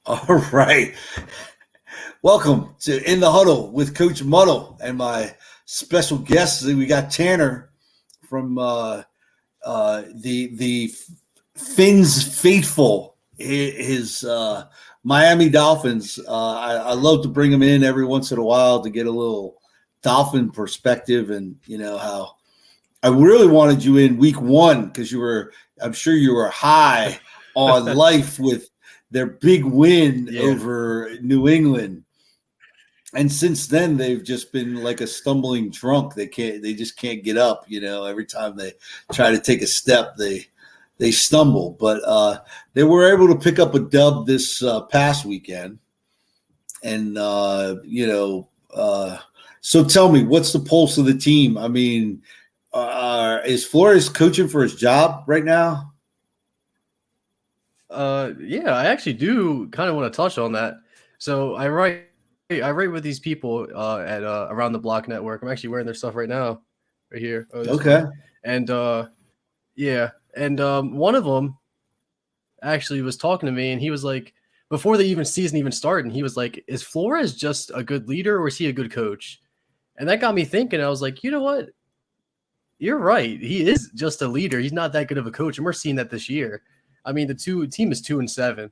All right. Welcome to In the Huddle with Coach Muddle and my special guests. We got Tanner from the Finns faithful, his Miami Dolphins. I love to bring him in every once in a while to get a little Dolphin perspective, and you know how I really wanted you in week one because I'm sure you were high on life with their big win over New England. And since then, they've just been like a stumbling drunk. They just can't get up. You know, every time they try to take a step, they stumble. But they were able to pick up a dub this past weekend. And so tell me, what's the pulse of the team? I mean, is Flores coaching for his job right now? Yeah, I actually do kind of want to touch on that. So I write with these people at Around the Block Network. I'm actually wearing their stuff right now, right here. Okay. One. And one of them actually was talking to me, and he was like, before the season even started, and he was like, "Is Flores just a good leader, or is he a good coach?" And that got me thinking. I was like, you know what? You're right. He is just a leader. He's not that good of a coach, and we're seeing that this year. I mean, the team is 2-7.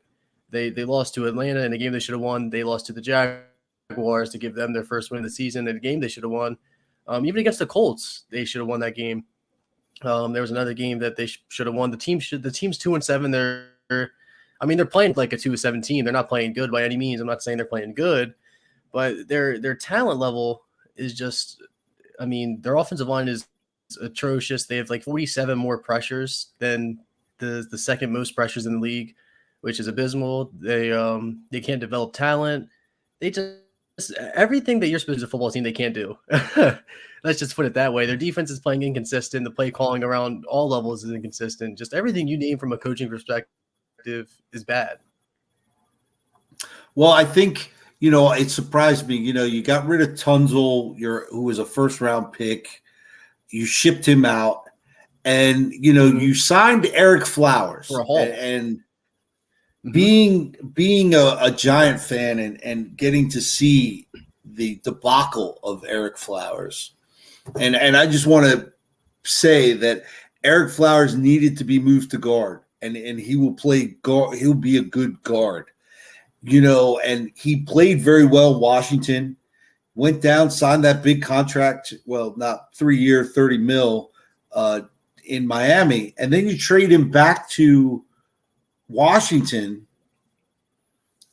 They lost to Atlanta in a game they should have won. They lost to the Jaguars to give them their first win of the season in a game they should have won. Even against the Colts, they should have won that game. There was another game that they should have won. The team's 2-7. They're playing like a 2-7 team. They're not playing good by any means. I'm not saying they're playing good, but their talent level is just. I mean, their offensive line is atrocious. They have like 47 more pressures than the second most pressures in the league, which is abysmal. They can't develop talent. They just everything that you're supposed to do as a football team, they can't do. Let's just put it that way. Their defense is playing inconsistent. The play calling around all levels is inconsistent. Just everything you name from a coaching perspective is bad. Well, I think, it surprised me. You got rid of Tunzel, who was a first-round pick. You shipped him out. And, you signed Eric Flowers. For a haul. And being a Giant fan and getting to see the debacle of Eric Flowers. And I just want to say that Eric Flowers needed to be moved to guard. And he will play guard. He'll be a good guard. And he played very well in Washington. Went down, signed that big contract. Well, not 3-year, $30 million in Miami. And then you trade him back to Washington,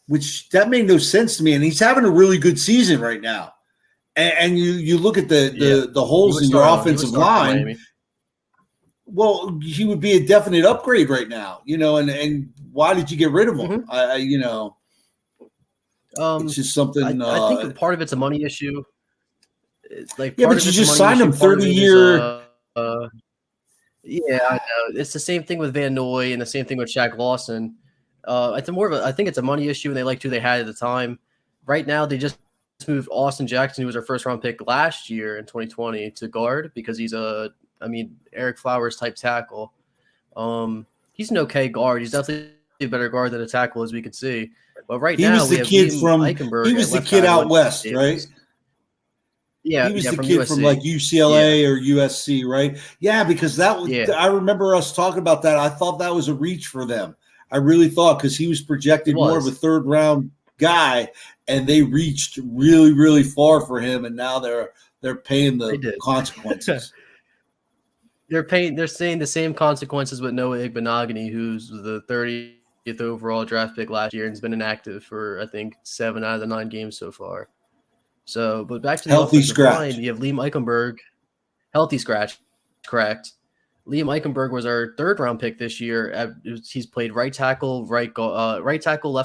which that made no sense to me. And he's having a really good season right now. And you look at the holes in your offensive line. Miami. Well, he would be a definite upgrade right now, and why did you get rid of him? It's just something. I think part of it's a money issue. It's like but you just signed him 30-year. Yeah, I know. It's the same thing with Van Noy and the same thing with Shaq Lawson. I think it's a money issue, and they liked who they had at the time. Right now, they just moved Austin Jackson, who was our first-round pick last year in 2020, to guard because he's Eric Flowers type tackle. He's an okay guard. He's definitely a better guard than a tackle, as we can see. But right now, he was the kid out west, right? Yeah, he was the from kid USC. from like UCLA or USC, right? Yeah, because that was. Yeah. I remember us talking about that. I thought that was a reach for them. I really thought because he was projected more of a third-round guy, and they reached really, really far for him, and now they're paying the consequences. They're saying the same consequences with Noah Igbenogany, who's the 30th overall draft pick last year and has been inactive for I think 7 out of the 9 games so far. So, but back to the offensive line, you have Liam Eichenberg, healthy scratch, correct. Liam Eichenberg was our 3rd-round pick this year. He's played right tackle, left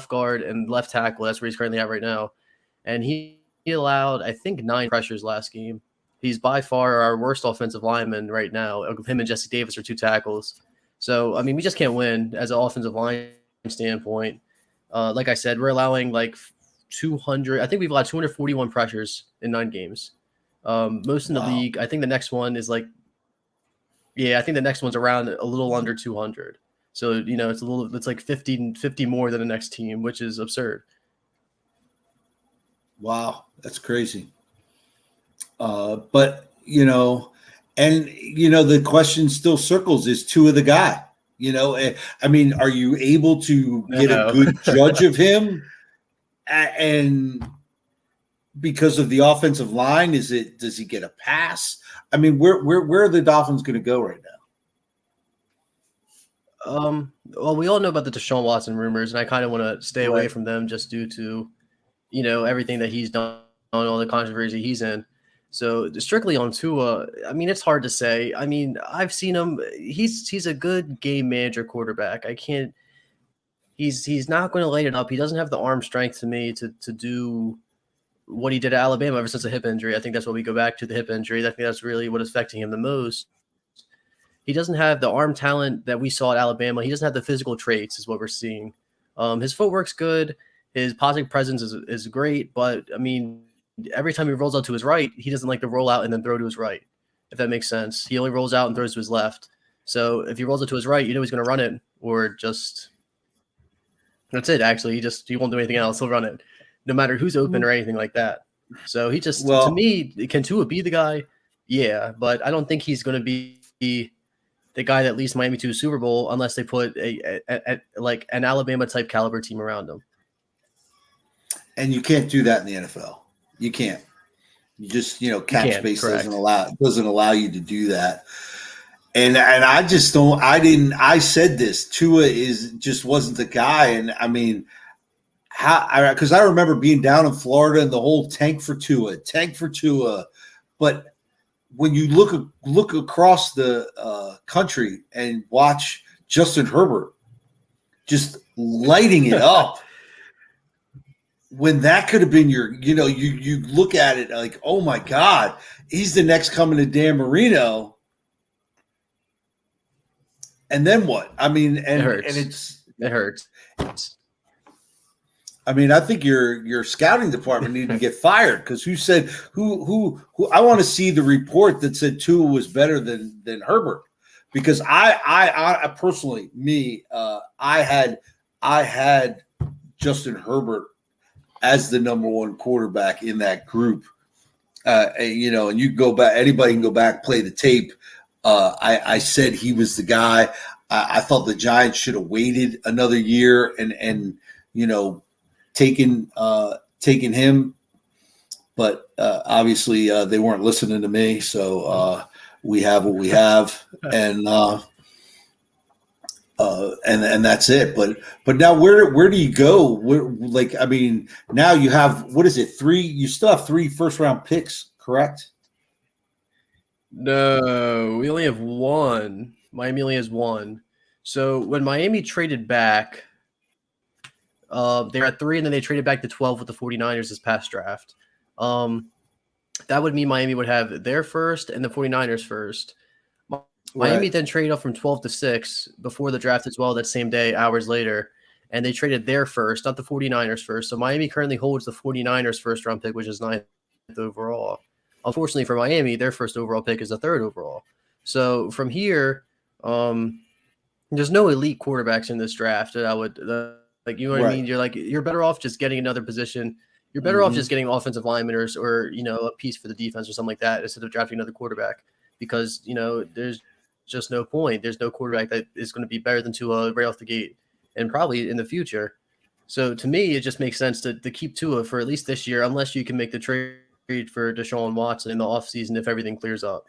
guard, and left tackle. That's where he's currently at right now. And he allowed, I think, 9 pressures last game. He's by far our worst offensive lineman right now. Him and Jesse Davis are 2 tackles. So, I mean, we just can't win as an offensive line standpoint. Like I said, we're allowing like 200. I think we've allowed 241 pressures in 9 games. Most in the league. I think the next one is I think the next one's around a little under 200. So, it's like 50 more than the next team, which is absurd. Wow, that's crazy. But the question still circles: is Tua the guy? I mean, are you able to get a No. good judge of him? And because of the offensive line, does he get a pass? I mean, where are the Dolphins going to go right now? Well, we all know about the Deshaun Watson rumors, and I kind of want to stay away from them just due to, everything that he's done, all the controversy he's in. So strictly on Tua, I mean, it's hard to say. I mean, I've seen him. He's a good game manager quarterback. I can't. He's not going to light it up. He doesn't have the arm strength to me to do what he did at Alabama ever since the hip injury. I think that's what we go back to, the hip injury. I think that's really what is affecting him the most. He doesn't have the arm talent that we saw at Alabama. He doesn't have the physical traits, is what we're seeing. His footwork's good. His positive presence is great. But, I mean, every time he rolls out to his right, he doesn't like to roll out and then throw to his right, if that makes sense. He only rolls out and throws to his left. So if he rolls it to his right, he's going to run it, or just – that's it, actually. He won't do anything else. He'll run it, no matter who's open or anything like that. So he just – to me, can Tua be the guy? Yeah, but I don't think he's going to be the guy that leads Miami to a Super Bowl unless they put like an Alabama type caliber team around him. And you can't do that in the NFL. You can't. You just cap space doesn't allow you to do that. And I just don't. I said this. Tua just wasn't the guy. And I mean, because I remember being down in Florida and the whole tank for Tua. But when you look across the country and watch Justin Herbert just lighting it up, when that could have been you look at it like, oh my God, he's the next coming to Dan Marino. And then what? I mean, and it hurts. I mean, I think your scouting department needed to get fired, because who I want to see the report that said Tua was better than Herbert, because I personally, I had Justin Herbert as the number one quarterback in that group. And you go back, anybody can go back, play the tape. I said he was the guy. I thought the Giants should have waited another year and taken him, but obviously they weren't listening to me. So we have what we have, and that's it. But now where do you go? Now you have, what is it? You still have 3 first-round picks, correct? No, we only have 1. Miami only has 1. So when Miami traded back, they were at 3, and then they traded back to 12 with the 49ers this past draft. That would mean Miami would have their first and the 49ers first. Miami then traded up from 12 to 6 before the draft as well that same day, hours later, and they traded their first, not the 49ers first. So Miami currently holds the 49ers first round pick, which is 9th overall. Unfortunately for Miami, their first overall pick is the 3rd overall. So from here, there's no elite quarterbacks in this draft that I would like. You know what I mean? You're better off just getting another position. You're better off just getting offensive linemen or a piece for the defense or something like that instead of drafting another quarterback, because there's just no point. There's no quarterback that is going to be better than Tua right off the gate, and probably in the future. So to me, it just makes sense to keep Tua for at least this year, unless you can make the trade for Deshaun Watson in the offseason if everything clears up.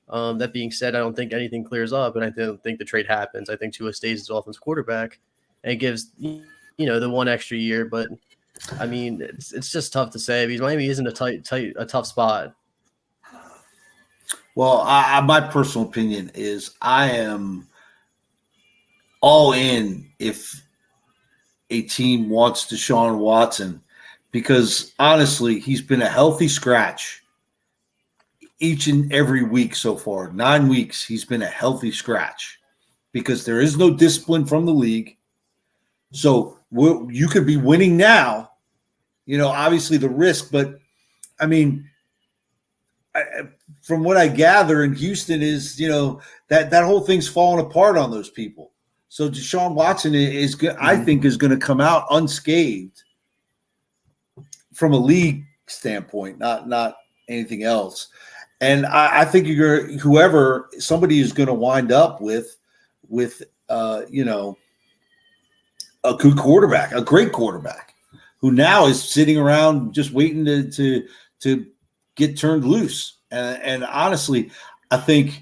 That being said, I don't think anything clears up, and I don't think the trade happens. I think Tua stays as offensive quarterback and gives the 1 extra year. But I mean, it's just tough to say because Miami isn't a tough spot. Well, my personal opinion is I am all in if a team wants Deshaun Watson, because honestly, he's been a healthy scratch each and every week so far. 9 weeks, he's been a healthy scratch because there is no discipline from the league. So you could be winning now, obviously the risk, but I mean, from what I gather in Houston is, that whole thing's falling apart on those people. So Deshaun Watson is I think is going to come out unscathed from a league standpoint, not anything else. And I think somebody is going to wind up with a good quarterback, a great quarterback, who now is sitting around just waiting to get turned loose. And honestly, I think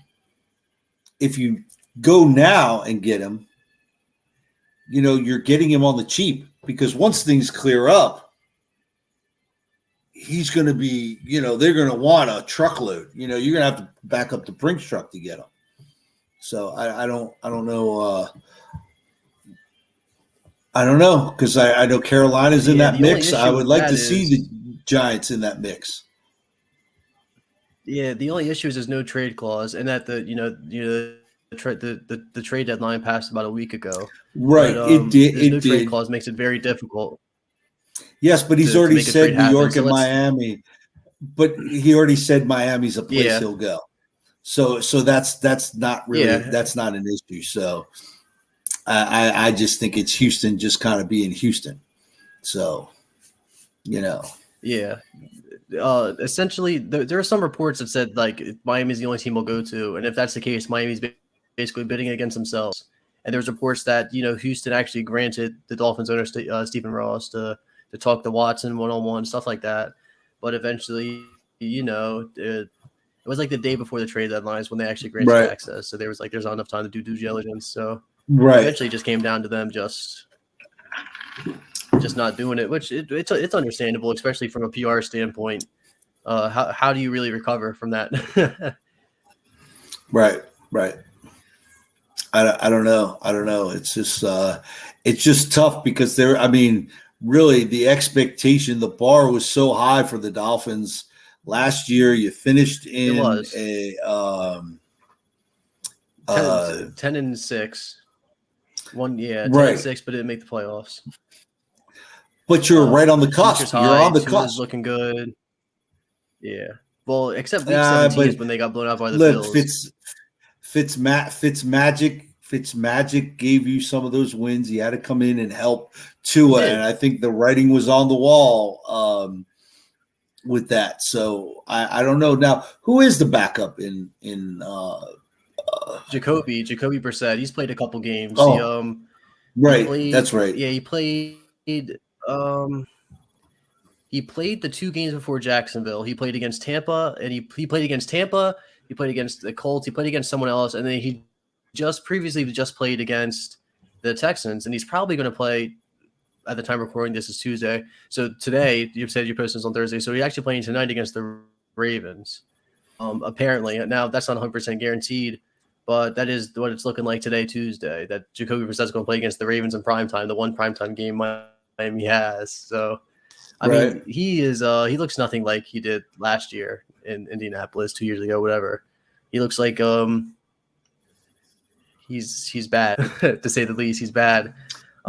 if you go now and get him, you're getting him on the cheap, because once things clear up, he's going to be, they're going to want a truckload. You're going to have to back up the Brinks truck to get him. So I don't know. I don't know, because I know Carolina's in that mix. I would like to see the Giants in that mix. Yeah, the only issue is there's no trade clause, and that the trade deadline passed about a week ago. Right, but, it did. There's no trade clause, makes it very difficult. Yes, but he's already said New York and Miami. But he already said Miami's a place he'll go. So that's not really that's not an issue. So I just think it's Houston just kind of being Houston. So Yeah. Essentially, there are some reports that said like Miami's the only team we'll go to, and if that's the case, Miami's basically bidding against themselves. And there's reports that Houston actually granted the Dolphins owner Stephen Ross to talk to Watson one-on-one, stuff like that. But eventually, it was like the day before the trade deadline is when they actually granted access. So there was there's not enough time to do due diligence. So eventually, it just came down to them just not doing it, which it's understandable, especially from a PR standpoint. How do you really recover from that? Right. I don't know. It's just tough because really the expectation, the bar was so high for the Dolphins last year. You finished in 10-6. 10-6, but didn't make the playoffs. But you're right on the cusp. You're on the cusp. Looking good. Yeah. Well, except week 17 is when they got blown out by the Bills. Fitzmagic gave you some of those wins. He had to come in and help Tua, and I think the writing was on the wall with that. So I don't know. Now, who is the backup in Jacoby Brissett? He's played a couple games. Oh, that's right. Yeah, he played. He played the 2 games before Jacksonville. He played against Tampa, and he played against Tampa. He played against the Colts. He played against someone else, and then he just played against the Texans, and he's probably going to play at the time recording. This is Tuesday. So today, you said you posted this on Thursday. So he's actually playing tonight against the Ravens. Apparently, now that's not 100% guaranteed, but that is what it's looking like today, Tuesday, that Jacoby Brissett is going to play against the Ravens in primetime, the one primetime game Miami has. So, I mean, he looks nothing like he did last year in Indianapolis, 2 years ago, whatever. He looks like he's bad, to say the least. He's bad.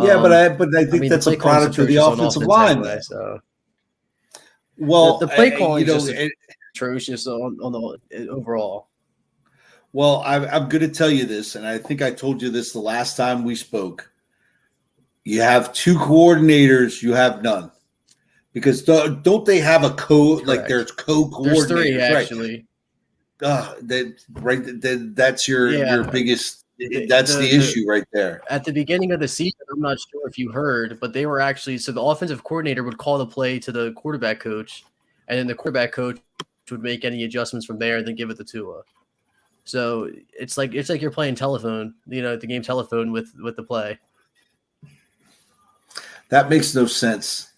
Yeah, but I think that's a product of the offensive line. Anyway, so, the play calling is atrocious on the overall. Well, I'm going to tell you this, and I think I told you this the last time we spoke. You have 2 coordinators, you have none. Because don't they have a code? Like there's co-coordinators. There's 3 actually. That's your biggest. That's the issue right there. At the beginning of the season, I'm not sure if you heard, but they were actually the offensive coordinator would call the play to the quarterback coach, and then the quarterback coach would make any adjustments from there and then give it to Tua. So it's like you're playing telephone, the game telephone with the play. That makes no sense.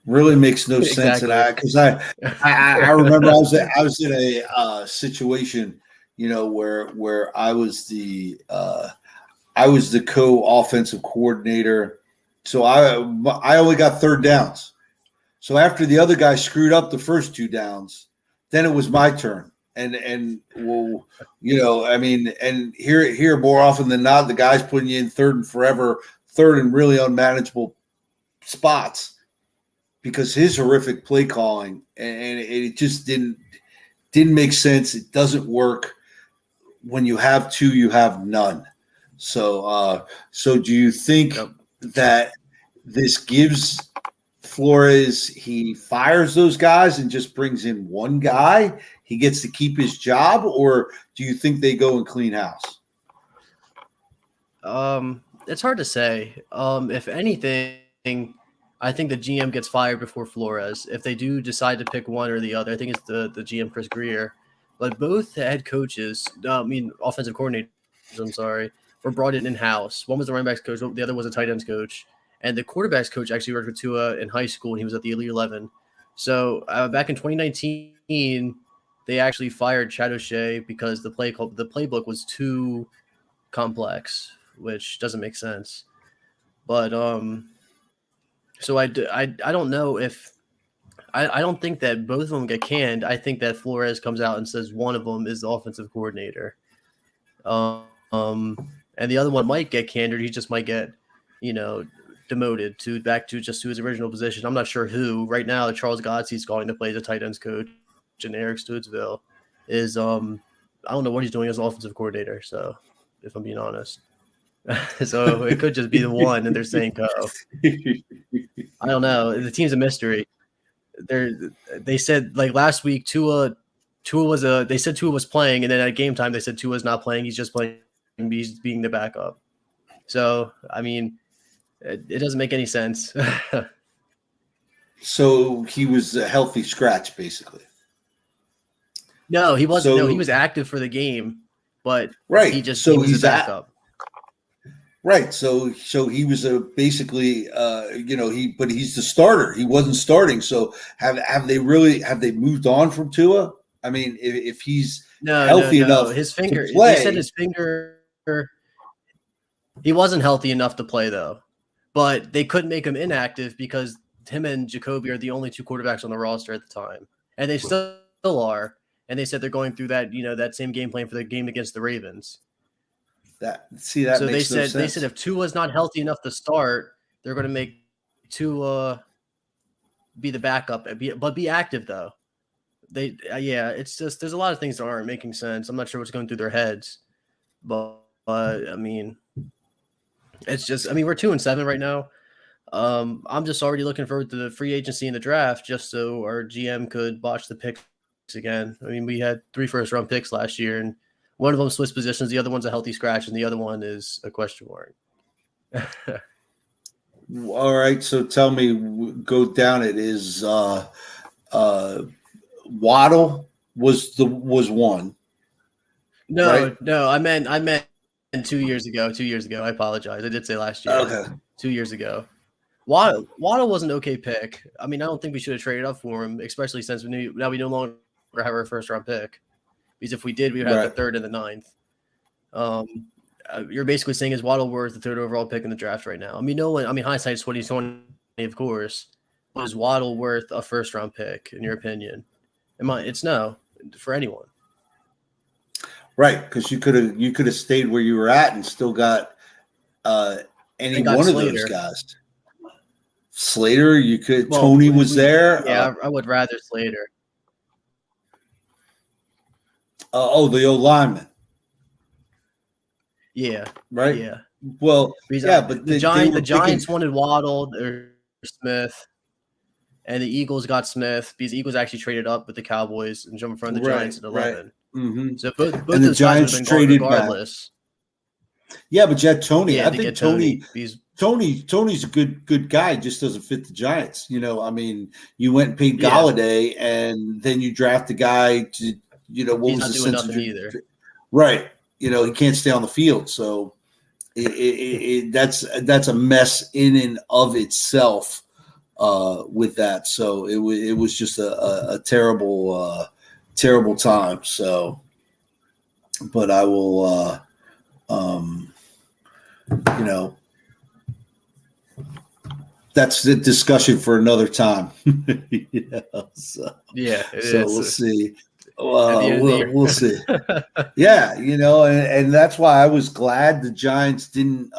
Really makes no sense. And I remember I was in a situation, where I was the co-offensive coordinator. So I only got 3rd downs. So after the other guy screwed up the first 2 downs, then it was my turn. And well, and here more often than not, the guy's putting you in 3rd and forever, 3rd and really unmanageable spots because his horrific play calling, and it just didn't make sense. It doesn't work. When you have 2, you have none. So do you think Yep. that this gives Flores, he fires those guys and just brings in one guy? He gets to keep his job, or do you think they go and clean house? It's hard to say. If anything, I think the GM gets fired before Flores. If they do decide to pick one or the other, I think it's the GM Chris Greer. But both head coaches, offensive coordinators, I'm sorry, were brought in house. One was the running backs coach, the other was a tight ends coach, and the quarterbacks coach actually worked with Tua in high school, and he was at the Elite 11. So back in 2019, they actually fired Chad O'Shea because the playbook was too complex, which doesn't make sense. But so I don't know if I don't think that both of them get canned. I think that Flores comes out and says one of them is the offensive coordinator, and the other one might get canned, or he just might get, demoted back to his original position. I'm not sure who. Right now, Charles Godsey's going to play as a tight ends coach, and Eric Stootsville is I don't know what he's doing as offensive coordinator. So, if I'm being honest. So it could just be the one, and they're saying go. I don't know. The team's a mystery. They said like last week, Tua they said Tua was playing, and then at game time they said Tua's not playing. He's just playing. He's being the backup. So I mean, it doesn't make any sense. So he was a healthy scratch, basically. No, he wasn't. No, he was active for the game, but right. He was a backup. Right. So he was basically, but he's the starter. He wasn't starting. So have they moved on from Tua? I mean, if he's healthy enough, his finger. To play, they said his finger. He wasn't healthy enough to play though, but they couldn't make him inactive because him and Jacoby are the only two quarterbacks on the roster at the time, and they still are. And they said they're going through that, that same game plan for the game against the Ravens. So they said if Tua's not healthy enough to start, they're going to make Tua be the backup, but be active though. It's just there's a lot of things that aren't making sense. I'm not sure what's going through their heads, but I mean, it's just we're 2-7 right now. I'm just already looking forward to the free agency and the draft, just so our GM could botch the picks again. I mean, we had 3 first-round picks last year, and one of them switched positions. The other one's a healthy scratch, and the other one is a question mark. All right. So tell me, go down it. Is Waddle was one? No, right? No. I meant 2 years ago. 2 years ago. I apologize. I did say last year. Okay. 2 years ago. Waddle was an okay pick. I mean, I don't think we should have traded up for him, especially since we no longer have our first-round pick. Because if we did, we would have the 3rd and the 9th. You're basically saying is Waddle worth the 3rd overall pick in the draft right now? I mean, no one. I mean, hindsight's 2020, of course. But is Waddle worth a first-round pick in your opinion? It's no for anyone. Right, because you could have stayed where you were at and still got any one Slater. Of those guys. Slater, you could. Well, Tony was there. Yeah, I would rather Slater. The old lineman. Yeah. Right. Yeah. Well, but the Giants wanted Waddle or Smith, and the Eagles got Smith because the Eagles actually traded up with the Cowboys and jumped in front of the Giants at 11. Right. Mm-hmm. So both and the Giants traded regardless. Back. Yeah, but you had Tony. I think Tony's a good guy. Just doesn't fit the Giants. I mean, you went and paid Galladay, and then you draft a guy to. What He's was not the doing sense nothing either. Right. He can't stay on the field. So that's a mess in and of itself with that. So it was just a terrible time. So, but I will, that's the discussion for another time. So we'll see. We'll see. Yeah, and that's why I was glad the Giants didn't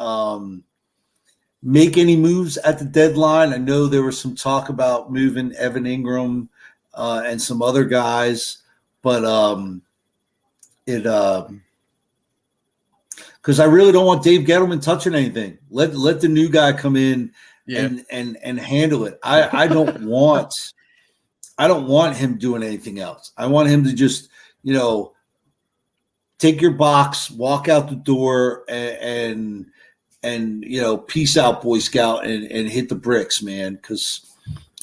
make any moves at the deadline. I know there was some talk about moving Evan Ingram and some other because because I really don't want Dave Gettleman touching anything. Let the new guy come in and handle it. I don't want him doing anything else. I want him to just, take your box, walk out the door, and peace out, Boy Scout, and hit the bricks, man, because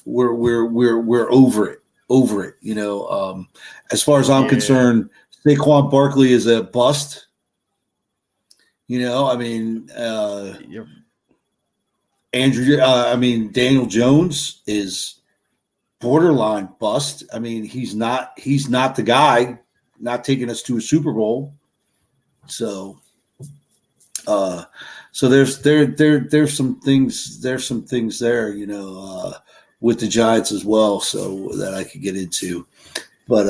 we're over it. As far as I'm concerned, Saquon Barkley is a bust. Daniel Jones is borderline bust. I mean, he's not the guy, not taking us to a Super Bowl. So there's some things there, with the Giants as well, so that I could get into. But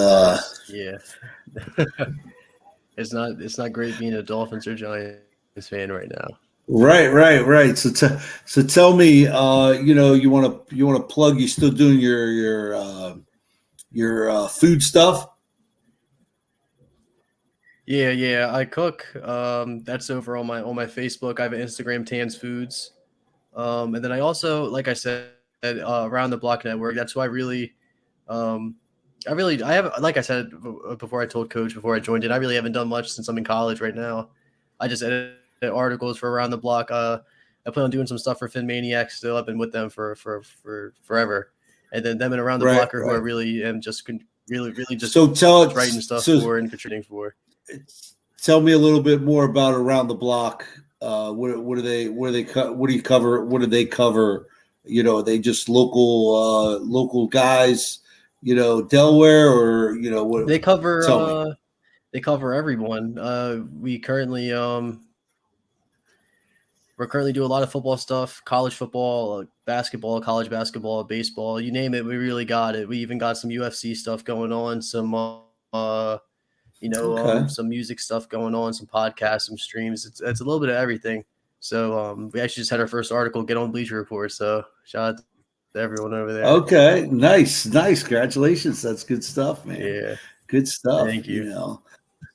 it's not great being a Dolphins or Giants fan right now. Right. So tell me, you want to plug? You still doing your food stuff? Yeah, I cook. That's over on my Facebook. I have an Instagram, Tans Foods, and then I also, like I said, Around the Block Network. That's why I have, like I said before, I told Coach before I joined it, I really haven't done much since I'm in college right now. I just edit articles for Around the Block. I plan on doing some stuff for Fin Maniacs still. I've been with them for forever, and then them and Around the Blocker, who I really am just really just writing stuff for and contributing for. Tell me a little bit more about Around the Block. What do they cover? What do they cover? Are they just local guys? Delaware, or what? They cover. They cover everyone. We're currently doing a lot of football stuff, college football, basketball, college basketball, baseball, you name it. We really got it. We even got some UFC stuff going on, some some music stuff going on, some podcasts, some streams. It's a little bit of everything. So we actually just had our first article get on Bleacher Report. So shout out to everyone over there. Okay, nice. Congratulations. That's good stuff, man. Yeah, good stuff. Thank you.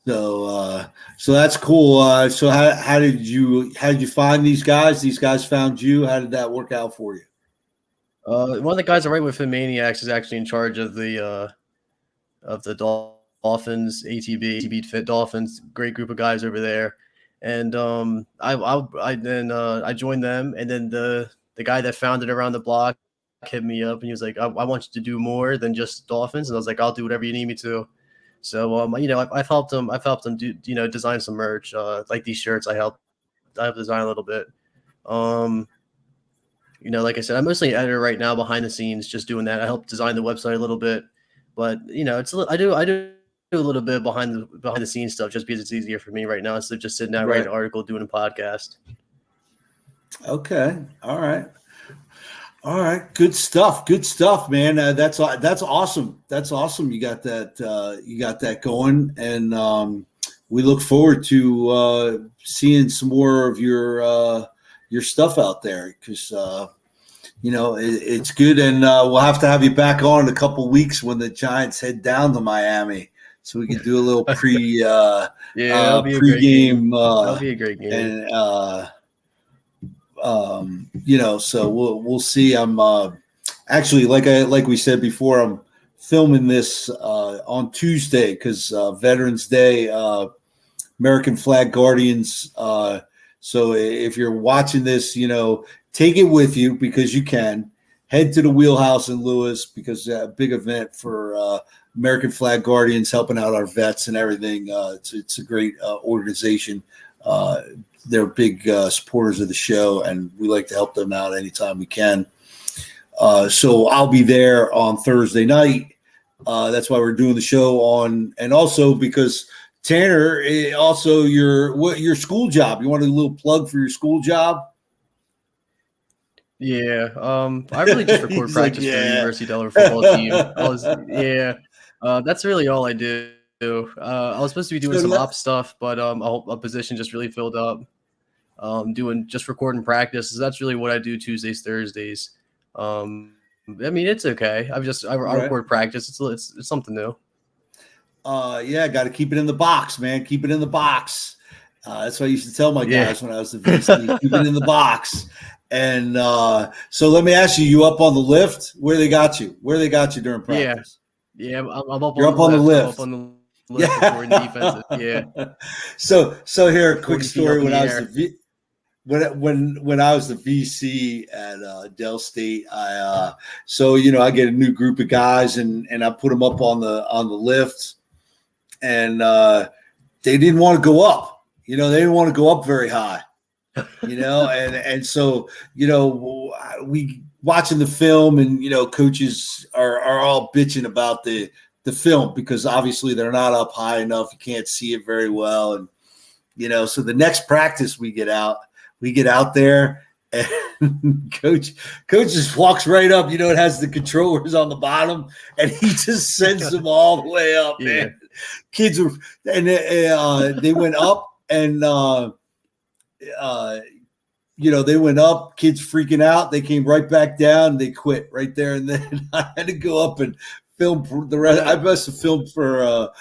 So that's cool. So how did you find these guys? These guys found you. How did that work out for you? One of the guys I write with Fin Maniacs is actually in charge of the Dolphins, ATB Fit Dolphins. Great group of guys over there. And I joined them, and then the guy that founded Around the Block hit me up, and he was like, I want you to do more than just Dolphins. And I was like, I'll do whatever you need me to. So I've helped them do, design some merch, like these shirts. I helped design a little bit. Like I said, I'm mostly an editor right now behind the scenes, just doing that. I help design the website a little bit, but I do a little bit behind the scenes stuff just because it's easier for me right now instead of just sitting down writing an article, doing a podcast. Okay. All right. Good stuff, man. That's awesome. That's awesome. You got that going, and we look forward to seeing some more of your stuff out there, because it's good, and we'll have to have you back on in a couple of weeks when the Giants head down to Miami, so we can do a little pregame. That'll be a great game. That'll be a great game. And so we'll see. I'm actually, like we said before, I'm filming this on Tuesday because Veterans Day, American Flag Guardians. So if you're watching this, take it with you, because you can head to the Wheelhouse in Lewis, because a big event for American Flag Guardians, helping out our vets and everything. It's a great organization. They're big supporters of the show, and we like to help them out anytime we can. So I'll be there on Thursday night. That's why we're doing the show on, and also because Tanner, also your school job. You want a little plug for your school job? Yeah, I really just record practice for the University of Delaware football team. That's really all I do. I was supposed to be doing some ops stuff, but a position just really filled up. Doing just recording practice. That's really what I do Tuesdays, Thursdays. It's okay. I record practice. It's something new. Got to keep it in the box, man. Keep it in the box. That's what I used to tell my Yeah. guys when I was the VC, keep it in the box. And so let me ask you, you up on the lift? Where they got you? Where they got you during Yeah. practice? Yeah. I'm up You're on up the on the lift. I'm up lift. on the lift recording defensive. Yeah. Yeah. So here, a quick 40 feet up story. in When the I was air. when I was the VC at Dell State, I get a new group of guys and I put them up on the lift, and they didn't want to go up. They didn't want to go up very high. And so we watching the film, and coaches are all bitching about the film because obviously they're not up high enough. You can't see it very well, and so the next practice we get out there, and coach just walks right up. It has the controllers on the bottom, and he just sends them all the way up, Yeah. man. Kids were, and they went up, and they went up. Kids freaking out. They came right back down. They quit right there, and then I had to go up and film the rest. I must have filmed for a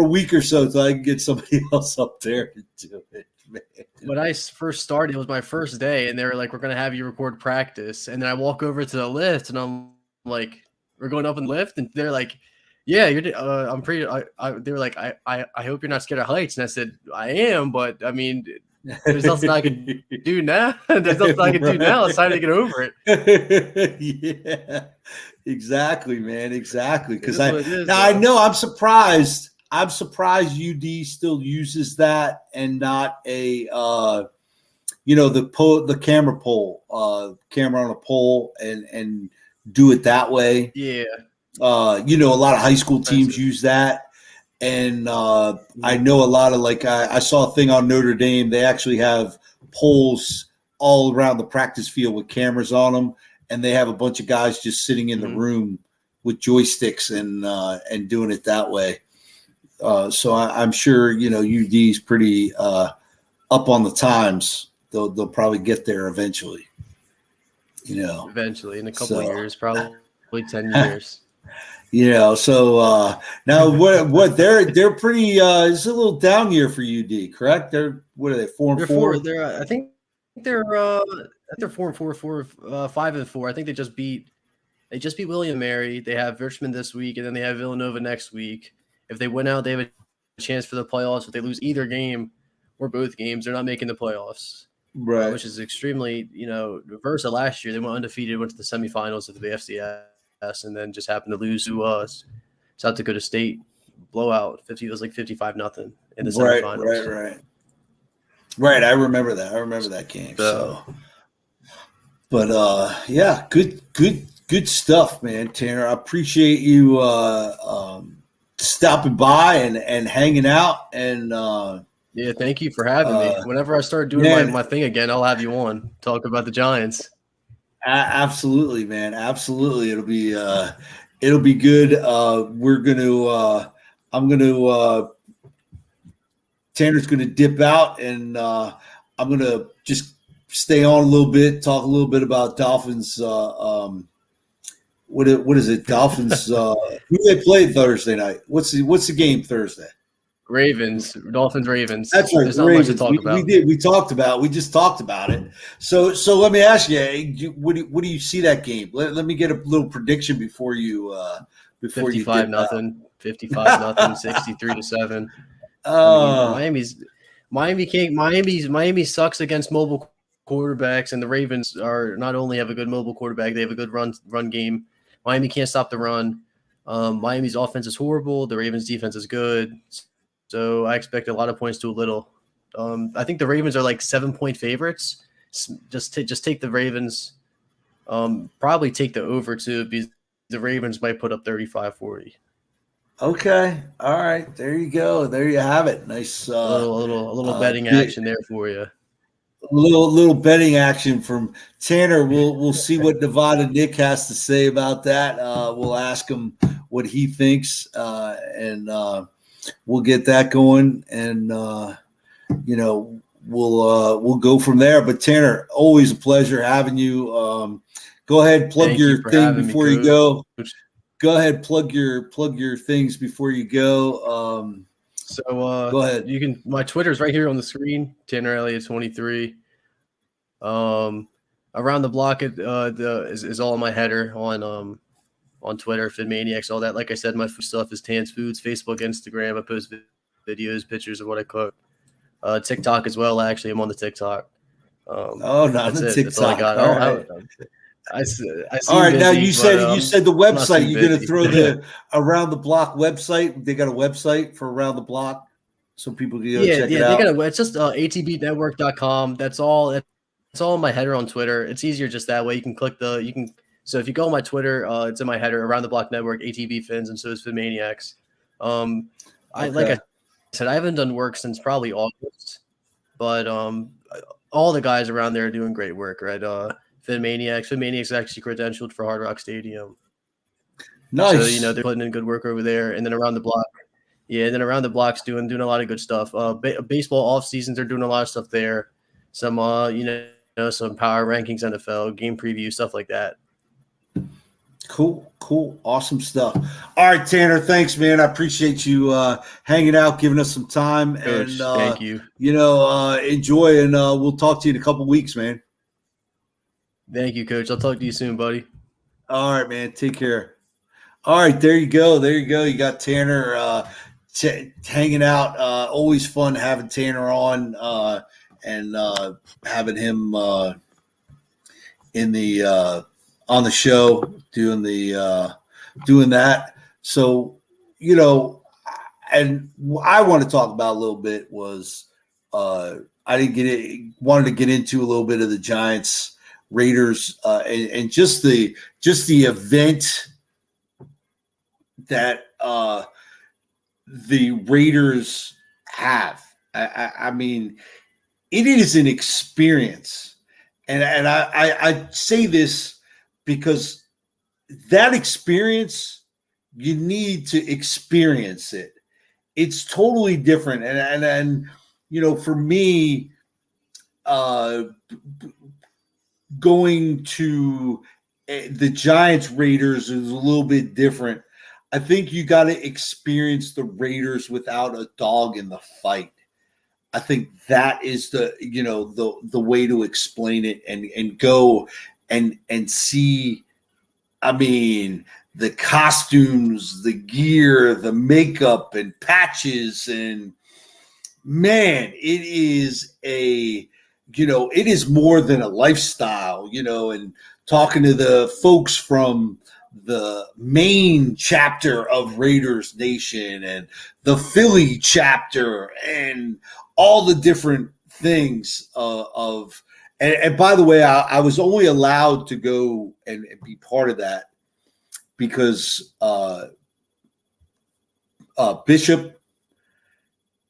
week or so I can get somebody else up there to do it. Man. When I first started, it was my first day, and they were like, "We're gonna have you record practice." And then I walk over to the lift, and I'm like, "We're going up in the lift," and they're like, "Yeah, you're." I'm pretty. They were like, "I hope you're not scared of heights," and I said, "I am, but I mean, there's nothing I can do now. There's nothing I can do now. It's time to get over it." Yeah, exactly, man. Exactly. Because I know I'm surprised. I'm surprised UD still uses that and not the camera camera on a pole and do it that way. Yeah. A lot of high school teams use that. And I know a lot of I saw a thing on Notre Dame. They actually have poles all around the practice field with cameras on them, and they have a bunch of guys just sitting in the room with joysticks and doing it that way. So I'm sure UD is pretty up on the times. They'll probably get there eventually. Eventually in a couple of years, probably 10 years. So now what they're pretty. It's a little down year for UD, correct? What are they? 4-4. I think they're 4-4, 5-4. I think they just beat William and Mary. They have Richmond this week, and then they have Villanova next week. If they win out, they have a chance for the playoffs. If they lose either game or both games, they're not making the playoffs. Right. Which is extremely, reverse of last year. They went undefeated, went to the semifinals of the FCS, and then just happened to lose to South Dakota State blowout. It was like 55-0 in the semifinals. Right. I remember that. I remember that game. But yeah, good stuff, man, Tanner. I appreciate you stopping by and hanging out. And yeah, thank you for having me. Whenever I start doing my thing again, I'll have you on talk about the Giants. Absolutely, man. Absolutely. It'll be good. Tanner's going to dip out, and I'm going to just stay on a little bit, talk a little bit about Dolphins. What is it? Dolphins. Who do they play Thursday night? What's the game Thursday? Ravens, Dolphins, Ravens. That's right. There's not much to talk about. We just talked about it. So let me ask you, what do you see that game? Let me get a little prediction before you 55-0, 63-7. Miami sucks against mobile quarterbacks, and the Ravens are not only have a good mobile quarterback, they have a good run game. Miami can't stop the run. Miami's offense is horrible. The Ravens' defense is good. So I expect a lot of points to a little. I think the Ravens are like 7-point favorites. Just take the Ravens. Probably take the over too, because the Ravens might put up 35-40. Okay. All right. There you go. There you have it. Nice. A little betting action there for you. A little betting action from Tanner. We'll see what Nevada Nick has to say about that. We'll ask him what he thinks, and we'll get that going, and we'll go from there. But Tanner, always a pleasure having you. Go ahead, plug your thing before you go. Go ahead, plug your things before you go. So Go ahead. you can my Twitter's right here on the screen, Tanner Elliott 23. Around the block is all in my header on Twitter, FitManiacs, all that. Like I said, my stuff is Tan's Foods, Facebook, Instagram. I post videos, pictures of what I cook. TikTok as well. Actually, I'm on the TikTok. Not that's the it. TikTok. That's all I got. All right. I All right. seem Now busy, you said the I'm not website. too You're going to busy. throw the Around the Block website. They got a website for Around the Block, so people can go check it They out. got it's just atbnetwork.com. That's all. It's all in my header on Twitter. It's easier just that way. You can click so if you go on my Twitter, it's in my header, Around the Block Network, ATB Fins, and so is Finmaniacs. Like I said, I haven't done work since probably August, but all the guys around there are doing great work, right? Finmaniacs is actually credentialed for Hard Rock Stadium. Nice. So they're putting in good work over there, and then Around the Block. Yeah, and then Around the Block's doing a lot of good stuff. Baseball off seasons, they're doing a lot of stuff there. Some some power rankings, NFL game preview, stuff like that. Cool, awesome stuff. All right, Tanner, thanks, man. I appreciate you hanging out, giving us some time, Coach, and thank you. Enjoy, and we'll talk to you in a couple weeks, man. Thank you, Coach. I'll talk to you soon, buddy. All right, man. Take care. All right, there you go. You got Tanner hanging out. Always fun having Tanner on and having him in the on the show doing that. So and I want to talk about a little bit was wanted to get into a little bit of the Giants Raiders and just the event that the Raiders have. I mean, it is an experience, and I say this because that experience, you need to experience it. It's totally different, and for me, going to the Giants Raiders is a little bit different. I think you got to experience the Raiders without a dog in the fight. I think that is the way to explain it and go and see. I mean, the costumes, the gear, the makeup and patches, and man, it is it is more than a lifestyle, and talking to the folks from the main chapter of Raiders Nation and the Philly chapter and all the different things and by the way, I was only allowed to go and be part of that because Bishop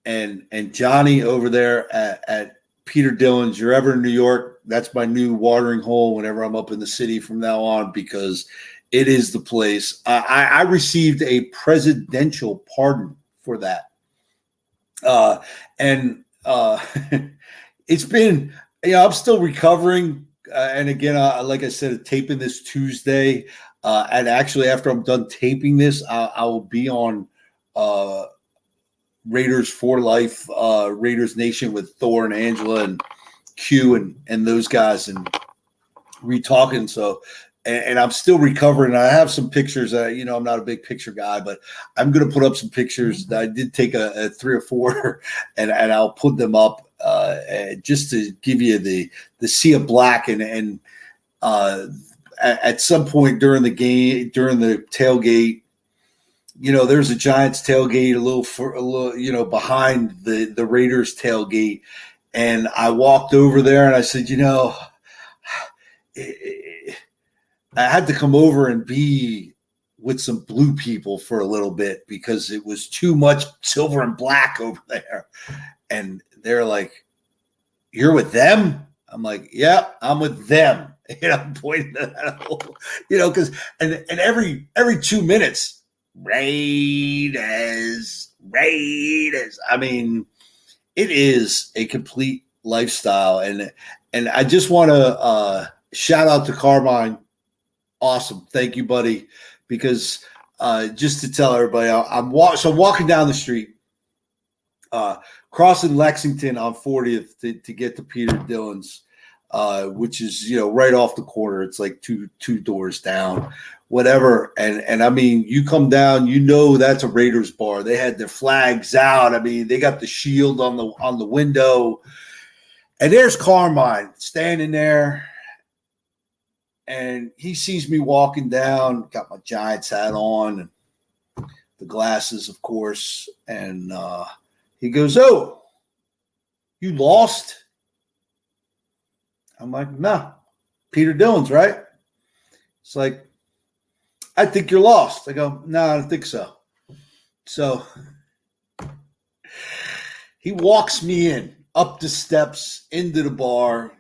and Johnny over there at Peter Dillon's, you're ever in New York, that's my new watering hole whenever I'm up in the city from now on, because it is the place. I received a presidential pardon for that. It's been, I'm still recovering. And again, like I said, taping this Tuesday. And actually, after I'm done taping this, I will be on Raiders for Life, Raiders Nation with Thor and Angela and Q and those guys and re-talking. So, and I'm still recovering. I have some pictures. I'm not a big picture guy, but I'm going to put up some pictures. I did take a 3 or 4, and I'll put them up just to give you the sea of black. And at some point during the game, during the tailgate, there's a Giants tailgate a little behind the Raiders tailgate, and I walked over there and I said, I had to come over and be with some blue people for a little bit because it was too much silver and black over there. And they're like, "You're with them?" I'm like, "Yeah, I'm with them." I'm pointing at that, because and every 2 minutes, Raiders. I mean, it is a complete lifestyle, and I just want to shout out to Carmine. Awesome. Thank you, buddy. Because just to tell everybody, I'm walking down the street crossing Lexington on 40th to get to Peter Dillon's, which is, right off the corner. It's like two doors down, whatever. And I mean, you come down, that's a Raiders bar. They had their flags out. I mean, they got the shield on the window. And there's Carmine standing there. And he sees me walking down, got my Giants hat on and the glasses, of course. And he goes, "Oh, you lost?" I'm like, "No, Peter Dillon's, right?" It's like, "I think you're lost." I go, "No, I don't think so." So he walks me in, up the steps, into the bar,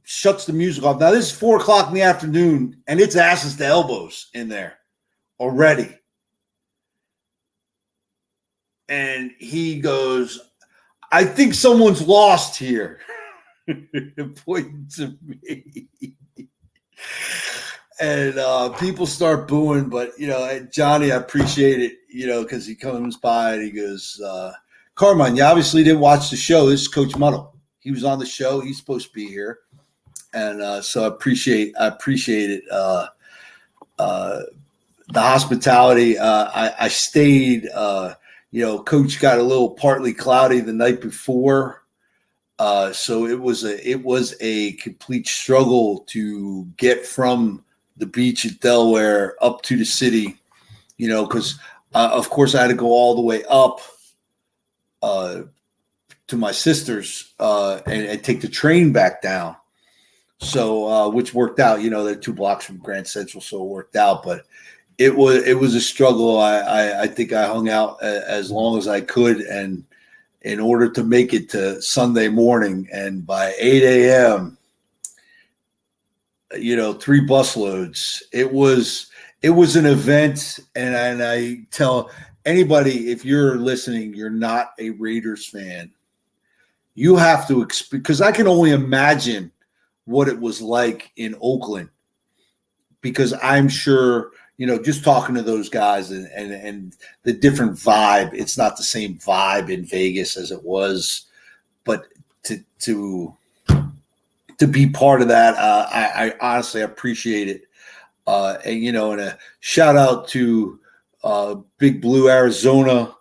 shuts the music off. Now, this is 4:00 in the afternoon, and it's asses to elbows in there already. And he goes, "I think someone's lost here." Pointing to me. And people start booing, but, Johnny, I appreciate it, because he comes by and he goes, "Carmine, you obviously didn't watch the show. This is Coach Muddle. He was on the show. He's supposed to be here." And so I appreciate it. The hospitality. I stayed. Coach got a little partly cloudy the night before, so it was a complete struggle to get from the beach at Delaware up to the city. Because of course I had to go all the way up to my sister's and take the train back down. So, which worked out, they're 2 blocks from Grand Central, so it worked out. But it was a struggle. I think I hung out as long as I could, and in order to make it to Sunday morning, and by 8 a.m., 3 bus loads. It was an event, and I tell anybody, if you're listening, you're not a Raiders fan, you have to because I can only imagine what it was like in Oakland, because I'm sure, just talking to those guys and the different vibe, it's not the same vibe in Vegas as it was, but to be part of that, I honestly appreciate it. And a shout out to Big Blue, Arizona,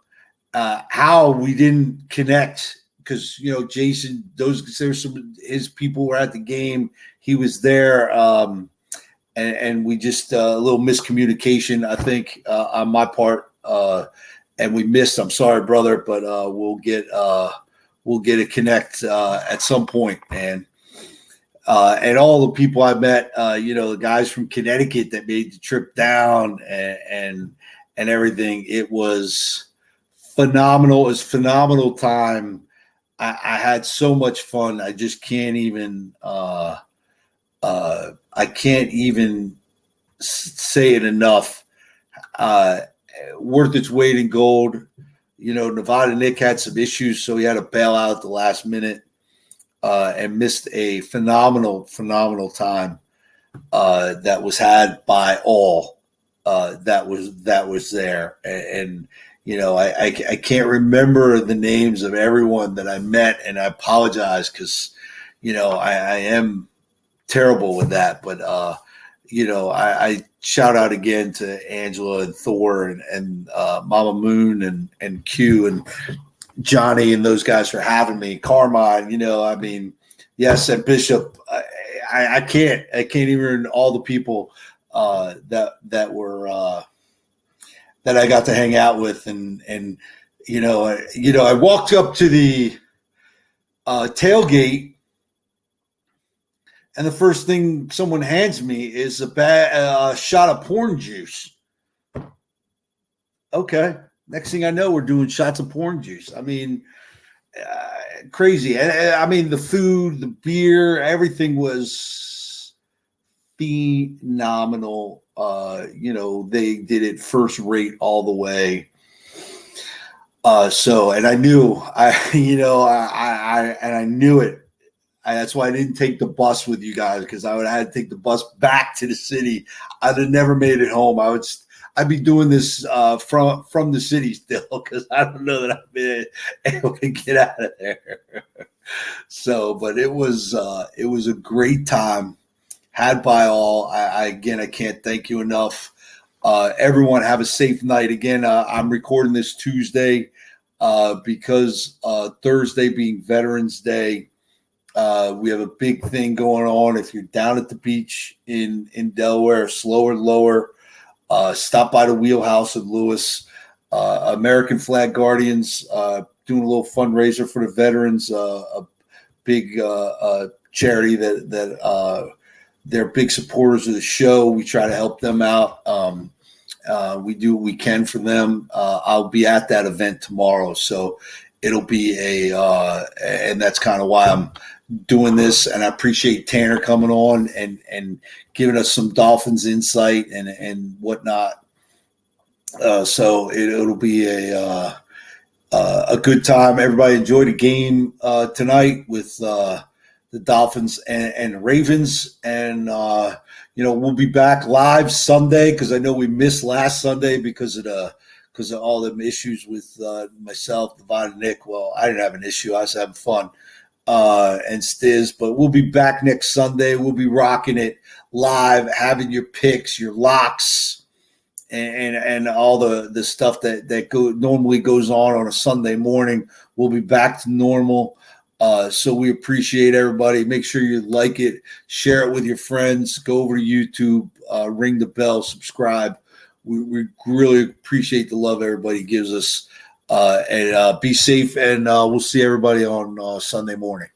how we didn't connect. Because, Jason, his people were at the game. He was there. And we just a little miscommunication, I think, on my part. And we missed. I'm sorry, brother, but we'll get a connect at some point. And all the people I met, the guys from Connecticut that made the trip down and everything. It was phenomenal. It was a phenomenal time. I had so much fun. I just can't even say it enough. Worth its weight in gold. Nevada Nick had some issues, so he had to bail out at the last minute and missed a phenomenal time that was had by all that was there. And I can't remember the names of everyone that I met, and I apologize because, I am terrible with that. But, I shout out again to Angela and Thor and Mama Moon and Q and Johnny and those guys for having me. Carmine, yes, and Bishop. I can't even all the people that were that I got to hang out with, and I walked up to the tailgate, and the first thing someone hands me is a shot of porn juice. Okay, next thing I know, we're doing shots of porn juice. Crazy. And the food, the beer, everything was phenomenal. They did it first rate all the way. And I knew, I knew it. That's why I didn't take the bus with you guys, because I would have had to take the bus back to the city. I'd have never made it home. I I'd be doing this from the city still, because I don't know that I've been able to get out of there. So, but it was a great time had by all. Again, I can't thank you enough. Everyone have a safe night. Again, I'm recording this Tuesday because Thursday being Veterans Day. We have a big thing going on. If you're down at the beach in Delaware, Slower Lower, stop by the Wheelhouse in Lewis. American Flag Guardians doing a little fundraiser for the veterans. A big charity that they're big supporters of the show. We try to help them out. We do what we can for them. I'll be at that event tomorrow, so it'll be and that's kind of why I'm doing this. And I appreciate Tanner coming on and giving us some Dolphins insight and whatnot. So it'll be a good time. Everybody enjoy the game tonight with the Dolphins and Ravens. And we'll be back live Sunday, because I know we missed last Sunday because of all the issues with myself, Devon, and Nick. Well, I didn't have an issue. I was having fun. And Stiz, but we'll be back next Sunday. We'll be rocking it live, having your picks, your locks, and all the stuff that normally goes on a Sunday morning. We'll be back to normal. So we appreciate everybody. Make sure you like it, share it with your friends, go over to YouTube, ring the bell, subscribe. We really appreciate the love everybody gives us. And be safe, and we'll see everybody on Sunday morning.